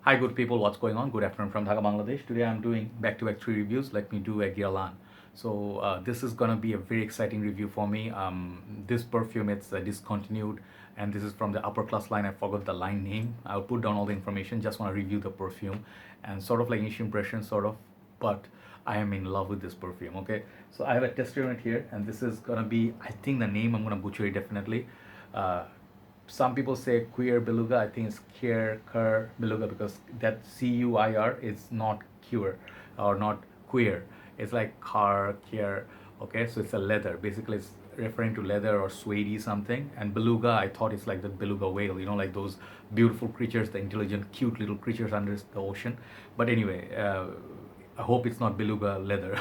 Hi, good people. What's going on? Good afternoon from Dhaka, Bangladesh. Today I'm doing back-to-back three reviews. Let me do a Guerlain. So this is gonna be a very exciting review for me. This perfume it's discontinued, and this is from the upper class line. I forgot the line name. I'll put down all the information. Just want to review the perfume and sort of like initial impression, sort of. But I am in love with this perfume. Okay, so I have a tester unit here, and this is gonna be. I think the name I'm gonna butcher it definitely. Uh, some people say Cuir Beluga. I think it's Cuir Beluga because that Cuir is not cure or not queer. It's like Cuir. Okay, so it's a leather. Basically, it's referring to leather or suede something. And beluga, I thought it's like the beluga whale. Like those beautiful creatures, the intelligent, cute little creatures under the ocean. But anyway, I hope it's not beluga leather.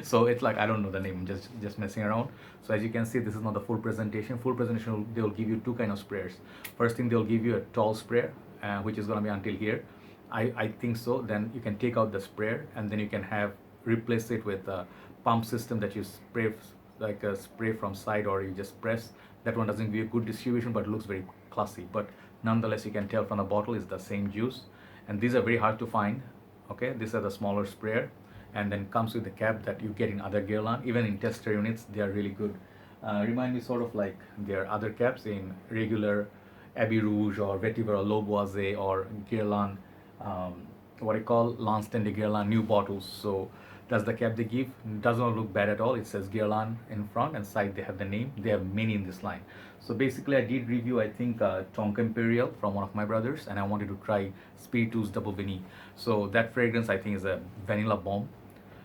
So it's like I don't know the name, just messing around. So as you can see, this is not the full presentation. Full presentation, they'll give you two kind of sprayers. First thing, they'll give you a tall sprayer, which is gonna be until here. I think so. Then you can take out the sprayer and then you can have replace it with a pump system that you spray like a spray from side or you just press. That one doesn't give you good distribution but looks very classy. But nonetheless, you can tell from the bottle is the same juice. And these are very hard to find. Okay, these are the smaller sprayer, and then comes with the cap that you get in other Guerlain. Even in tester units, they are really good. Remind me sort of like their other caps in regular Abbey Rouge or Vetiver or Loboise or Guerlain, what I call Lanston de Guerlain new bottles. So that's the cap they give. Does not look bad at all. It says Guerlain in front and side they have the name. They have many in this line. So basically I did review I think Tonka Imperial from one of my brothers, and I wanted to try Spiritus Double Vanille. So that fragrance I think is a vanilla bomb.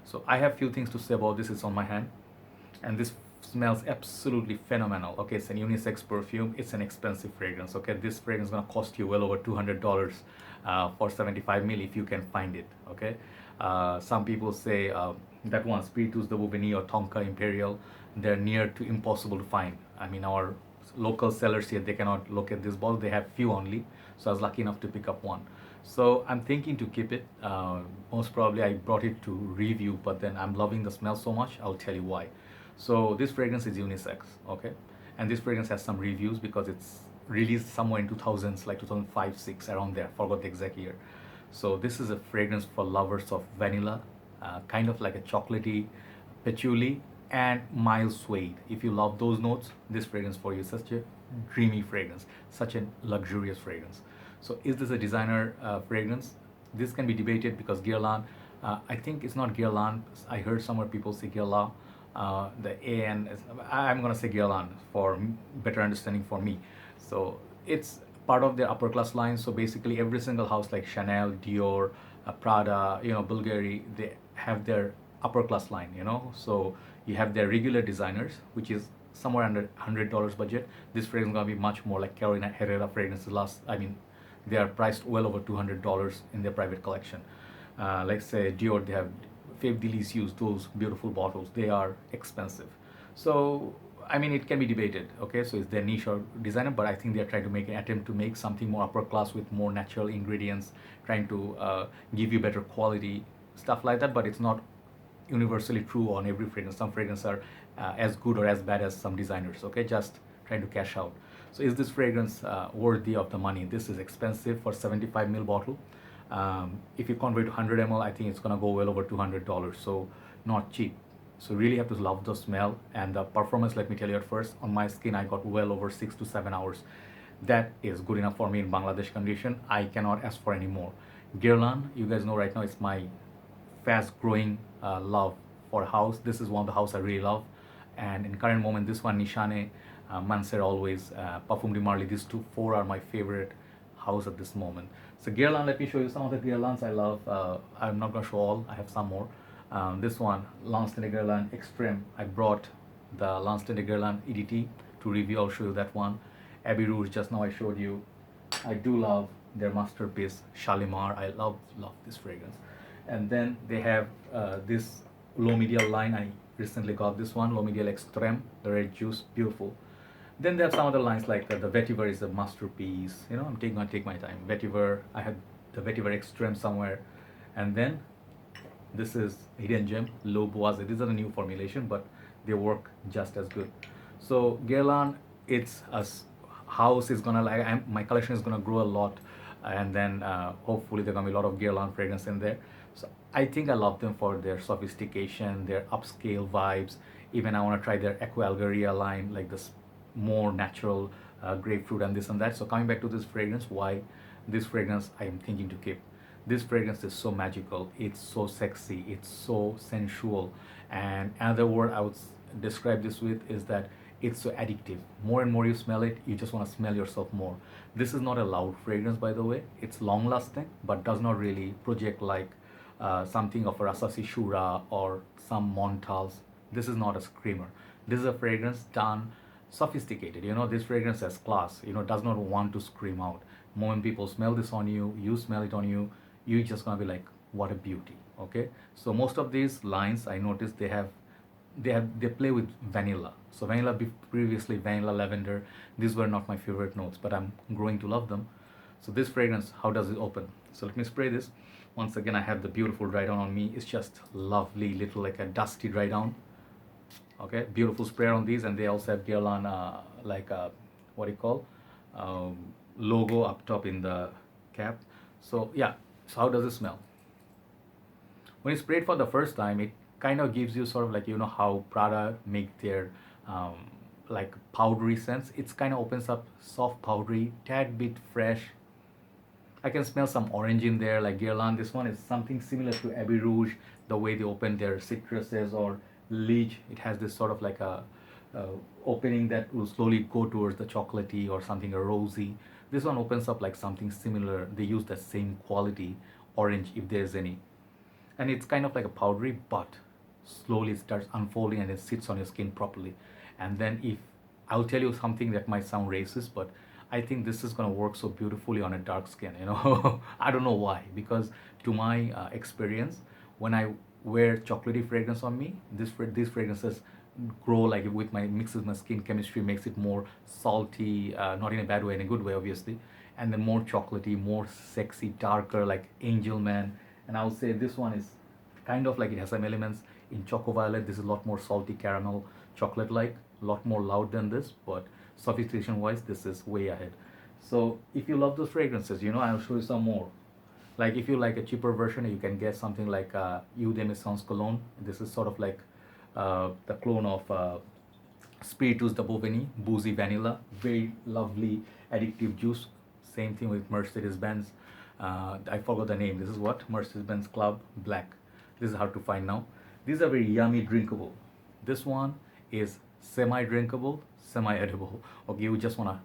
So I have few things to say about this. It's on my hand, and this smells absolutely phenomenal. Okay, it's an unisex perfume. It's an expensive fragrance. Okay, this fragrance is gonna cost you well over $200 for 75 ml if you can find it. Okay, some people say that one Spiritus de Bouvigny or Tonka Imperial, they're near to impossible to find. I mean, our local sellers here, they cannot look at this bottle. They have few only. So I was lucky enough to pick up one. So I'm thinking to keep it. Most probably I brought it to review, but then I'm loving the smell so much. I'll tell you why. So this fragrance is unisex, okay? And this fragrance has some reviews because it's released somewhere in 2000s, like 2005, 6, around there. Forgot the exact year. So this is a fragrance for lovers of vanilla, kind of like a chocolatey patchouli and mild suede. If you love those notes, this fragrance for you. Such a dreamy fragrance, such a luxurious fragrance. So is this a designer fragrance? This can be debated because Guerlain, I think it's not Guerlain. I heard somewhere people say Guerlain. The AN is, I'm gonna say Guerlain for better understanding for me. So it's part of their upper class line. So basically every single house like Chanel, Dior, Prada, Bulgari, they have their upper class line, So you have their regular designers, which is somewhere under $100 budget. This fragrance is gonna be much more like Carolina Herrera fragrances. They are priced well over $200 in their private collection. Like say Dior, they have Fave Delicieux, those beautiful bottles. They are expensive. So I mean, it can be debated. Okay, so it's their niche or designer, but I think they are trying to make an attempt to make something more upper class with more natural ingredients, trying to give you better quality stuff like that. But it's not universally true on every fragrance. Some fragrances are as good or as bad as some designers. Okay, just trying to cash out. So is this fragrance worthy of the money? This is expensive for 75 ml bottle. If you convert to 100 ml, I think it's gonna go well over $200. So not cheap. So really have to love the smell and the performance. Let me tell you at first, on my skin, I got well over 6 to 7 hours. That is good enough for me in Bangladesh condition. I cannot ask for any more. Guerlain, you guys know right now it's my fast growing love for house. This is one of the house I really love. And in current moment, this one, Nishane, Manser always, Parfum de Marly, these four are my favorite house at this moment. So Guerlain, let me show you some of the Guerlains I love. I'm not gonna show all, I have some more. This one, Lanston de Guerlain Extreme. I brought the Lanston de Guerlain EDT to review. I'll show you that one. Abbey Rouge, just now I showed you. I do love their masterpiece, Shalimar. I love this fragrance. And then they have this low medial line. I recently got this one, low medial Extreme, the red juice, beautiful. Then they have some other lines like the Vetiver is a masterpiece. I'm gonna take my time. Vetiver, I have the Vetiver Extreme somewhere. And then this is hidden gem, low boise. These are the new formulation, but they work just as good. So Guerlain, it's a house is gonna like my collection is gonna grow a lot and then hopefully there gonna be a lot of Guerlain fragrance in there. So I think I love them for their sophistication, their upscale vibes. Even I want to try their Aqua Algeria line, like this more natural grapefruit and this and that. So coming back to this fragrance, why this fragrance I am thinking to keep. This fragrance is so magical, it's so sexy, it's so sensual, and another word I would describe this with is that it's so addictive. More and more you smell it, you just want to smell yourself more. This is not a loud fragrance, by the way. It's long lasting but does not really project like something of a Rasasi Shura or some Montals. This is not a screamer. This is a fragrance done sophisticated. This fragrance has class. Does not want to scream out. When people smell this on you, you smell it on you, you're just gonna be like, what a beauty. Okay. So most of these lines I noticed they play with vanilla. So vanilla, previously vanilla, lavender, these were not my favorite notes, but I'm growing to love them. So this fragrance, how does it open? So let me spray this. Once again, I have the beautiful dry down on me. It's just lovely, little like a dusty dry down. Okay, beautiful spray on these, and they also have Guerlain like a, what do you call, logo up top in the cap. So yeah, so how does it smell? When you spray it for the first time, it kind of gives you sort of like, how Prada make their like powdery scents. It's kind of opens up soft powdery, tad bit fresh. I can smell some orange in there, like Guerlain. This one is something similar to Abbey Rouge, the way they open their citruses, or Liege. It has this sort of like a opening that will slowly go towards the chocolatey or something rosy. This one opens up like something similar. They use the same quality, orange if there's any. And it's kind of like a powdery, but slowly it starts unfolding and it sits on your skin properly. And then if I'll tell you something that might sound racist, but I think this is going to work so beautifully on a dark skin. I don't know why, because to my experience, when I wear chocolatey fragrance on me, these fragrances grow like with my mixes my skin chemistry, makes it more salty, not in a bad way, in a good way obviously, and then more chocolatey, more sexy, darker, like Angel Man. And I would say this one is kind of like, it has some elements in Choco Violet. This is a lot more salty caramel chocolate like, a lot more loud than this, but sophistication wise this is way ahead. So if you love those fragrances, I'll show you some more. Like if you like a cheaper version, you can get something like Eau de Maisons cologne. This is sort of like the clone of Spiritus de Boveni, boozy vanilla, very lovely addictive juice. Same thing with Mercedes-Benz. I forgot the name. This is what? Mercedes-Benz Club Black. This is hard to find now. These are very yummy, drinkable. This one is semi-drinkable, semi-edible. Okay, you just want to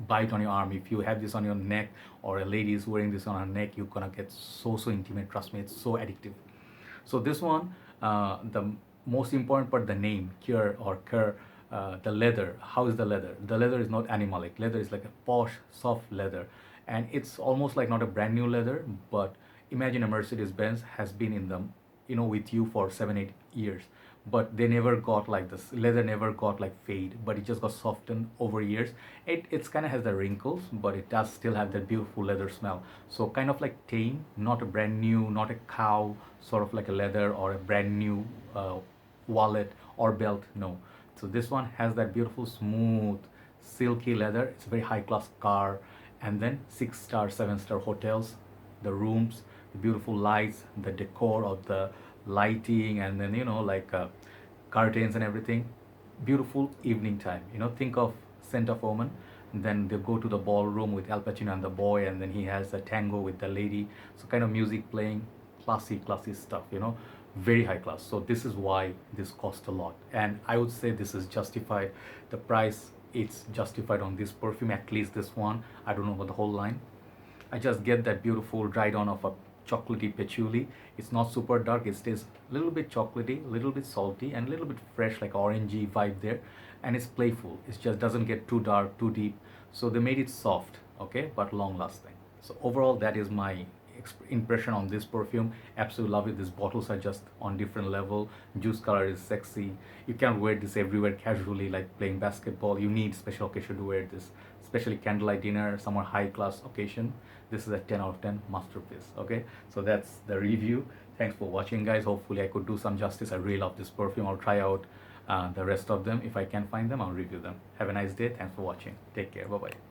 bite on your arm. If you have this on your neck, or a lady is wearing this on her neck, you're gonna get so intimate. Trust me, it's so addictive. So this one, the most important part, the name, Cuir or Cuir, the leather. How is the leather? The leather is not animalic. Leather is like a posh, soft leather, and it's almost like not a brand new leather, but imagine a Mercedes-Benz has been in them, with you for 7-8 years, but they never got like this leather, never got like fade, but it just got softened over years. It's kind of has the wrinkles, but it does still have that beautiful leather smell. So kind of like tame, not a brand new, not a cow, sort of like a leather or a brand new wallet or belt. No. So this one has that beautiful smooth silky leather. It's a very high class car, and then 6-star 7-star hotels, the rooms, the beautiful lights, the decor of the lighting, and then like curtains and everything. Beautiful evening time. Think of Scent of Omen. Then they go to the ballroom with Al Pacino and the boy, and then he has a tango with the lady. So kind of music playing, classy stuff. Very high class. So this is why this cost a lot, and I would say this is justified. The price, it's justified on this perfume, at least this one. I don't know about the whole line. I just get that beautiful dry down of a chocolatey patchouli. It's not super dark. It stays a little bit chocolatey, a little bit salty, and a little bit fresh, like orangey vibe there. And it's playful. It just doesn't get too dark, too deep. So they made it soft, okay, but long lasting. So overall, that is my impression on this perfume. Absolutely love it. These bottles are just on different level. Juice color is sexy. You can't wear this everywhere casually, like playing basketball. You need special occasion to wear this, especially candlelight dinner, somewhere high class occasion. This is a 10 out of 10 masterpiece. Okay, so that's the review. Thanks for watching, guys. Hopefully I could do some justice. I really love this perfume. I'll try out the rest of them. If I can find them, I'll review them. Have a nice day. Thanks for watching. Take care. Bye bye.